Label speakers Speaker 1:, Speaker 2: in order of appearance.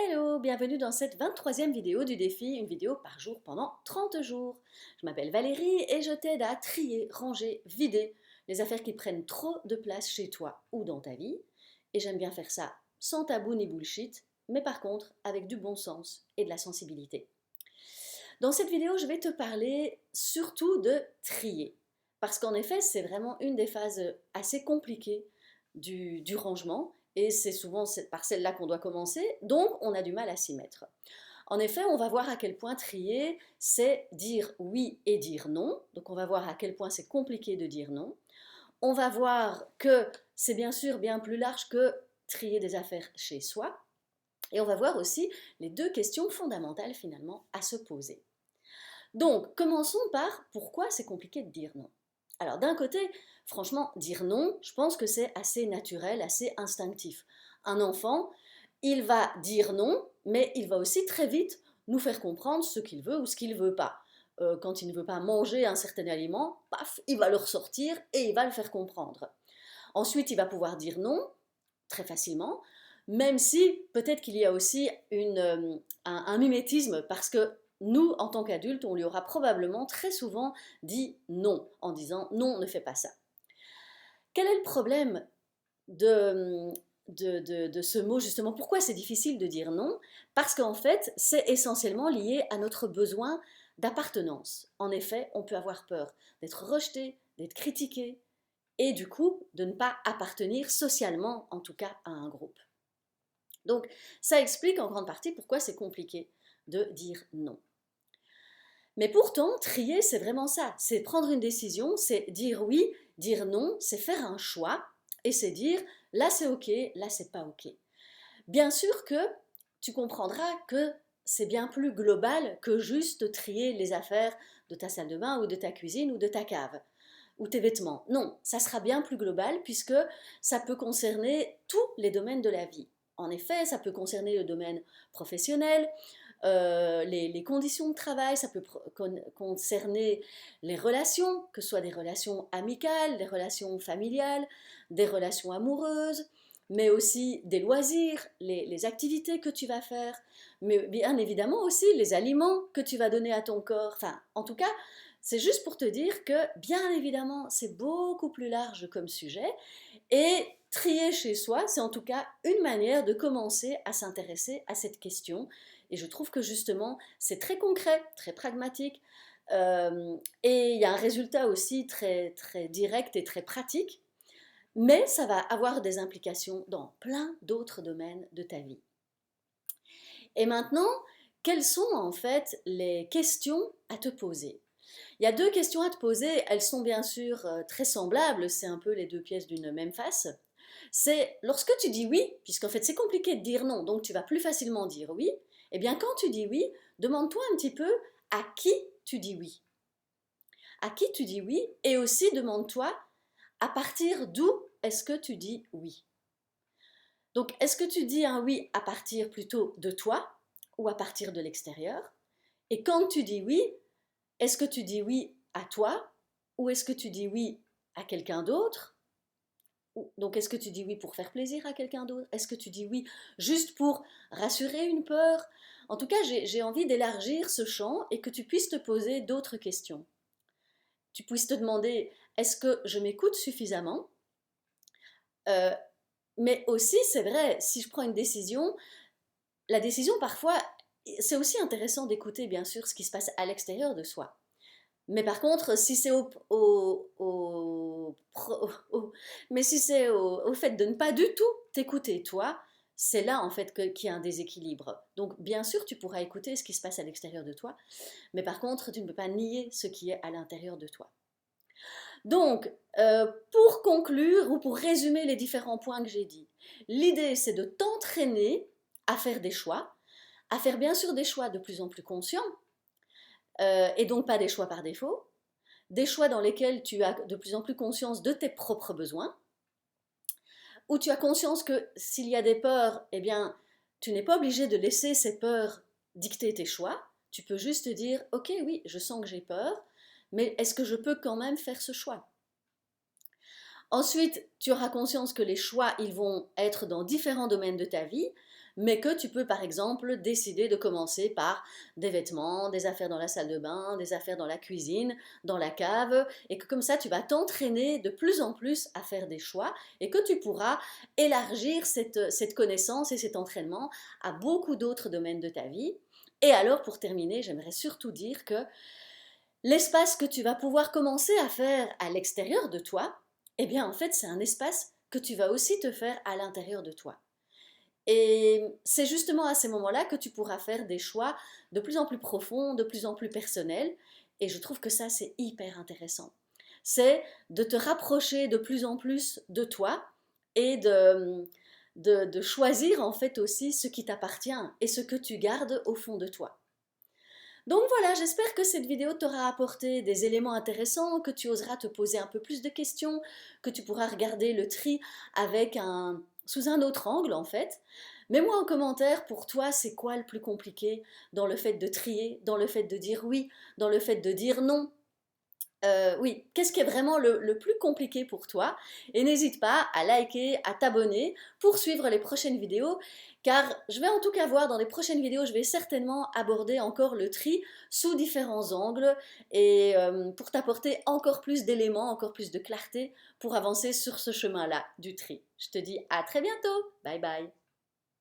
Speaker 1: Hello, bienvenue dans cette 23e vidéo du défi, une vidéo par jour pendant 30 jours. Je m'appelle Valérie et je t'aide à trier, ranger, vider les affaires qui prennent trop de place chez toi ou dans ta vie. Et j'aime bien faire ça sans tabou ni bullshit, mais par contre avec du bon sens et de la sensibilité. Dans cette vidéo, je vais te parler surtout de trier. Parce qu'en effet, c'est vraiment une des phases assez compliquées du rangement. Et c'est souvent par celle-là qu'on doit commencer, donc on a du mal à s'y mettre. En effet, on va voir à quel point trier, c'est dire oui et dire non. Donc on va voir à quel point c'est compliqué de dire non. On va voir que c'est bien sûr bien plus large que trier des affaires chez soi. Et on va voir aussi les deux questions fondamentales finalement à se poser. Donc, commençons par pourquoi c'est compliqué de dire non. Alors, d'un côté, franchement, dire non, je pense que c'est assez naturel, assez instinctif. Un enfant, il va dire non, mais il va aussi très vite nous faire comprendre ce qu'il veut ou ce qu'il ne veut pas. Quand il ne veut pas manger un certain aliment, paf, il va le ressortir et il va le faire comprendre. Ensuite, il va pouvoir dire non, très facilement, même si peut-être qu'il y a aussi un mimétisme, parce que nous, en tant qu'adultes, on lui aura probablement très souvent dit non, en disant non, ne fais pas ça. Quel est le problème de ce mot justement? Pourquoi c'est difficile de dire non? Parce qu'en fait, c'est essentiellement lié à notre besoin d'appartenance. En effet, on peut avoir peur d'être rejeté, d'être critiqué, et du coup de ne pas appartenir socialement, en tout cas à un groupe. Donc ça explique en grande partie pourquoi c'est compliqué de dire non. Mais pourtant, trier, c'est vraiment ça, c'est prendre une décision, c'est dire oui, dire non, c'est faire un choix, et c'est dire là c'est ok, là c'est pas ok. Bien sûr que tu comprendras que c'est bien plus global que juste trier les affaires de ta salle de bain ou de ta cuisine ou de ta cave ou tes vêtements. Non, ça sera bien plus global puisque ça peut concerner tous les domaines de la vie. En effet, ça peut concerner le domaine professionnel, les conditions de travail, ça peut concerner les relations, que ce soit des relations amicales, des relations familiales, des relations amoureuses, mais aussi des loisirs, les activités que tu vas faire, mais bien évidemment aussi les aliments que tu vas donner à ton corps. Enfin, en tout cas, c'est juste pour te dire que, bien évidemment, c'est beaucoup plus large comme sujet, et trier chez soi, c'est en tout cas une manière de commencer à s'intéresser à cette question, et je trouve que justement, c'est très concret, très pragmatique, et il y a un résultat aussi très, très direct et très pratique, mais ça va avoir des implications dans plein d'autres domaines de ta vie. Et maintenant, quelles sont en fait les questions à te poser? Il y a deux questions à te poser, elles sont bien sûr très semblables, c'est un peu les deux pièces d'une même face. C'est lorsque tu dis oui, puisqu'en fait c'est compliqué de dire non, donc tu vas plus facilement dire oui, et bien quand tu dis oui, demande-toi un petit peu à qui tu dis oui. À qui tu dis oui, et aussi demande-toi à partir d'où est-ce que tu dis oui. Donc est-ce que tu dis un oui à partir plutôt de toi ou à partir de l'extérieur? Et quand tu dis oui, est-ce que tu dis oui à toi ou est-ce que tu dis oui à quelqu'un d'autre? Donc est-ce que tu dis oui pour faire plaisir à quelqu'un d'autre? Est-ce que tu dis oui juste pour rassurer une peur? En tout cas, j'ai envie d'élargir ce champ et que tu puisses te poser d'autres questions. Tu puisses te demander, est-ce que je m'écoute suffisamment? Euh, mais aussi, c'est vrai, si je prends une décision, la décision parfois, c'est aussi intéressant d'écouter bien sûr ce qui se passe à l'extérieur de soi. Mais par contre, si c'est mais si c'est au fait de ne pas du tout t'écouter toi, c'est là en fait qu'il y a un déséquilibre. Donc bien sûr, tu pourras écouter ce qui se passe à l'extérieur de toi, mais par contre, tu ne peux pas nier ce qui est à l'intérieur de toi. Donc, pour conclure ou pour résumer les différents points que j'ai dit, l'idée c'est de t'entraîner à faire des choix, à faire bien sûr des choix de plus en plus conscients, et donc pas des choix par défaut, des choix dans lesquels tu as de plus en plus conscience de tes propres besoins, où tu as conscience que s'il y a des peurs, eh bien, tu n'es pas obligé de laisser ces peurs dicter tes choix. Tu peux juste dire, ok, oui, je sens que j'ai peur, mais est-ce que je peux quand même faire ce choix? Ensuite, tu auras conscience que les choix, ils vont être dans différents domaines de ta vie, mais que tu peux par exemple décider de commencer par des vêtements, des affaires dans la salle de bain, des affaires dans la cuisine, dans la cave, et que comme ça tu vas t'entraîner de plus en plus à faire des choix et que tu pourras élargir cette connaissance et cet entraînement à beaucoup d'autres domaines de ta vie. Et alors pour terminer, j'aimerais surtout dire que l'espace que tu vas pouvoir commencer à faire à l'extérieur de toi, eh bien en fait c'est un espace que tu vas aussi te faire à l'intérieur de toi. Et c'est justement à ces moments-là que tu pourras faire des choix de plus en plus profonds, de plus en plus personnels. Et je trouve que ça, c'est hyper intéressant. C'est de te rapprocher de plus en plus de toi et de choisir en fait aussi ce qui t'appartient et ce que tu gardes au fond de toi. Donc voilà, j'espère que cette vidéo t'aura apporté des éléments intéressants, que tu oseras te poser un peu plus de questions, que tu pourras regarder le tri sous un autre angle en fait. Mets-moi en commentaire pour toi, c'est quoi le plus compliqué dans le fait de trier, dans le fait de dire oui, dans le fait de dire non. Oui, qu'est-ce qui est vraiment le plus compliqué pour toi? Et n'hésite pas à liker, à t'abonner pour suivre les prochaines vidéos, car je vais en tout cas voir dans les prochaines vidéos, je vais certainement aborder encore le tri sous différents angles et pour t'apporter encore plus d'éléments, encore plus de clarté pour avancer sur ce chemin-là du tri. Je te dis à très bientôt, bye bye!